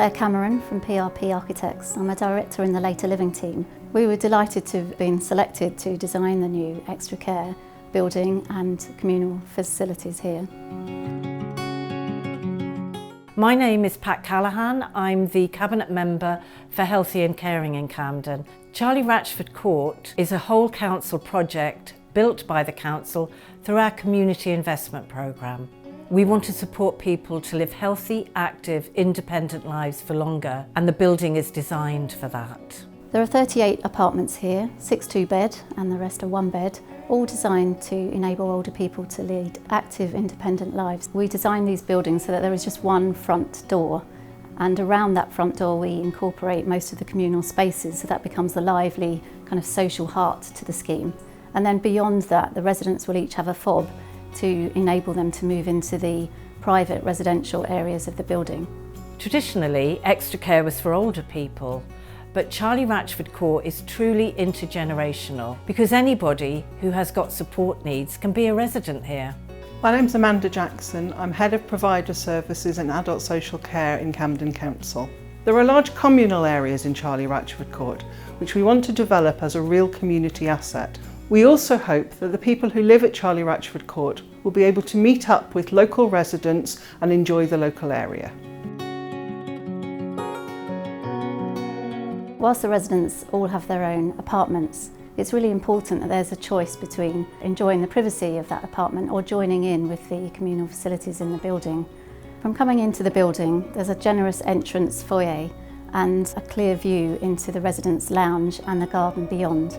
Claire Cameron from PRP Architects. I'm a director in the later living team. We were delighted to have been selected to design the new extra care building and communal facilities here. My name is Pat Callaghan. I'm the Cabinet Member for Healthy and Caring in Camden. Charlie Ratchford Court is a whole council project built by the council through our community investment programme. We want to support people to live healthy, active, independent lives for longer, and the building is designed for that. There are 38 apartments here, 6 2-bed and the rest are 1-bed, all designed to enable older people to lead active, independent lives. We designed these buildings so that there is just one front door, and around that front door we incorporate most of the communal spaces, so that becomes the lively kind of social heart to the scheme. And then beyond that, the residents will each have a fob to enable them to move into the private residential areas of the building. Traditionally, extra care was for older people, but Charlie Ratchford Court is truly intergenerational because anybody who has got support needs can be a resident here. My name's Amanda Jackson. I'm Head of Provider Services and Adult Social Care in Camden Council. There are large communal areas in Charlie Ratchford Court which we want to develop as a real community asset. We also hope that the people who live at Charlie Ratchford Court will be able to meet up with local residents and enjoy the local area. Whilst the residents all have their own apartments, it's really important that there's a choice between enjoying the privacy of that apartment or joining in with the communal facilities in the building. From coming into the building, there's a generous entrance foyer and a clear view into the residents' lounge and the garden beyond.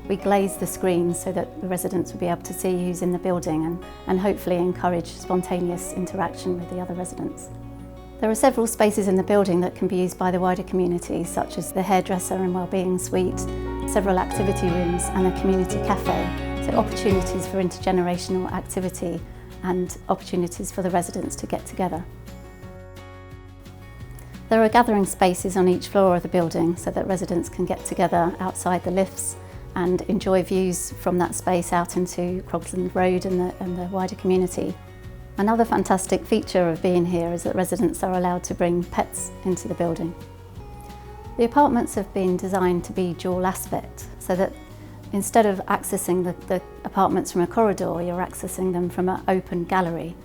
We glaze the screens so that the residents will be able to see who's in the building and hopefully encourage spontaneous interaction with the other residents. There are several spaces in the building that can be used by the wider community, such as the hairdresser and wellbeing suite, several activity rooms and a community cafe, so opportunities for intergenerational activity and opportunities for the residents to get together. There are gathering spaces on each floor of the building so that residents can get together outside the lifts and enjoy views from that space out into Crogsland Road and the wider community. Another fantastic feature of being here is that residents are allowed to bring pets into the building. The apartments have been designed to be dual aspect, so that instead of accessing the apartments from a corridor, you're accessing them from an open gallery.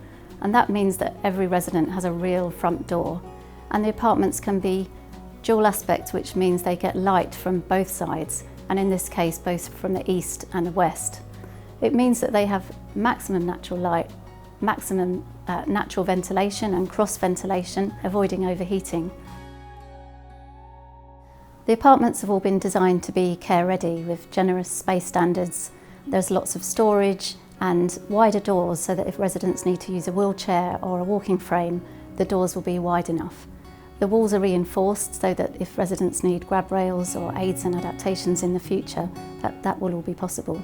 And that means that every resident has a real front door. And the apartments can be dual aspect, which means they get light from both sides, and in this case both from the east and the west. It means that they have maximum natural light, maximum natural ventilation and cross ventilation, avoiding overheating. The apartments have all been designed to be care ready with generous space standards. There's lots of storage and wider doors so that if residents need to use a wheelchair or a walking frame, the doors will be wide enough. The walls are reinforced so that if residents need grab rails or aids and adaptations in the future, that will all be possible.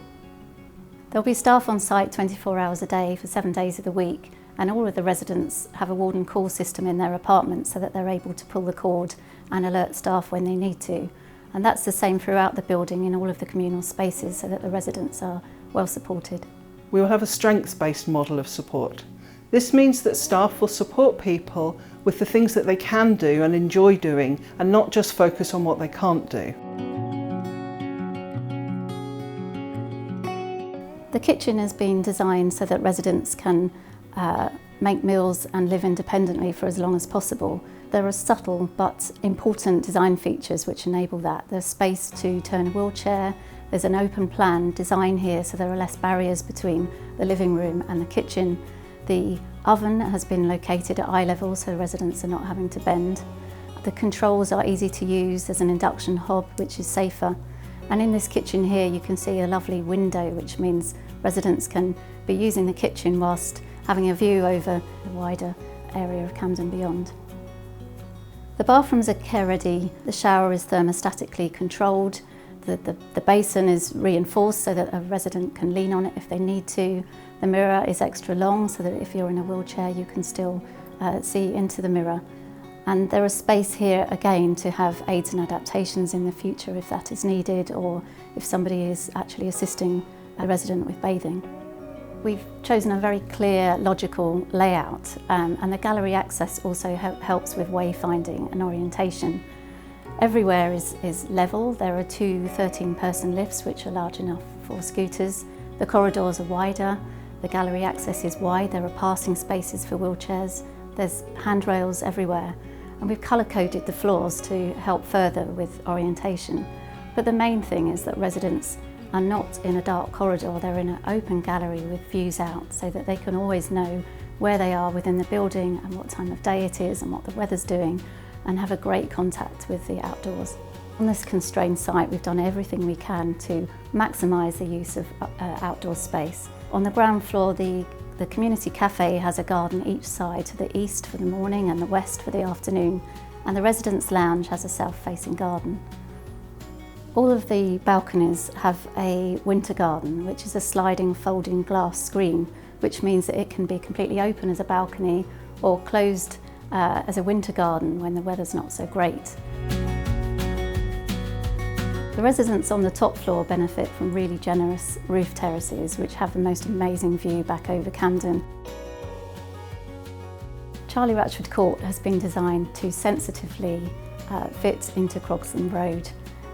There'll be staff on site 24 hours a day for 7 days of the week, and all of the residents have a warden call system in their apartments so that they're able to pull the cord and alert staff when they need to. And that's the same throughout the building in all of the communal spaces so that the residents are well supported. We will have a strengths-based model of support. This means that staff will support people with the things that they can do and enjoy doing, and not just focus on what they can't do. The kitchen has been designed so that residents can make meals and live independently for as long as possible. There are subtle but important design features which enable that. There's space to turn a wheelchair, there's an open plan design here so there are less barriers between the living room and the kitchen. The oven has been located at eye level so residents are not having to bend. The controls are easy to use, there's an induction hob which is safer. And in this kitchen here you can see a lovely window, which means residents can be using the kitchen whilst having a view over the wider area of Camden beyond. The bathrooms are care ready, the shower is thermostatically controlled, the basin is reinforced so that a resident can lean on it if they need to. The mirror is extra long so that if you're in a wheelchair you can still see into the mirror. And there is space here again to have aids and adaptations in the future if that is needed, or if somebody is actually assisting a resident with bathing. We've chosen a very clear, logical layout, and the gallery access also helps with wayfinding and orientation. Everywhere is level. There are two 13-person lifts which are large enough for scooters. The corridors are wider, the gallery access is wide, there are passing spaces for wheelchairs, there's handrails everywhere, and we've colour-coded the floors to help further with orientation. But the main thing is that residents are not in a dark corridor, they're in an open gallery with views out so that they can always know where they are within the building and what time of day it is and what the weather's doing, and have a great contact with the outdoors. On this constrained site, we've done everything we can to maximise the use of outdoor space. On the ground floor, the community cafe has a garden each side, to the east for the morning and the west for the afternoon, and the residents' lounge has a south-facing garden. All of the balconies have a winter garden, which is a sliding folding glass screen, which means that it can be completely open as a balcony or closed as a winter garden when the weather's not so great. The residents on the top floor benefit from really generous roof terraces which have the most amazing view back over Camden. Ratchford Court has been designed to sensitively fit into Crogston Road.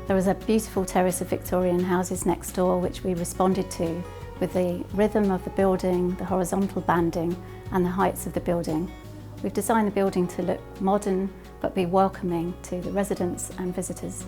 There was a beautiful terrace of Victorian houses next door which we responded to with the rhythm of the building, the horizontal banding and the heights of the building. We've designed the building to look modern but be welcoming to the residents and visitors.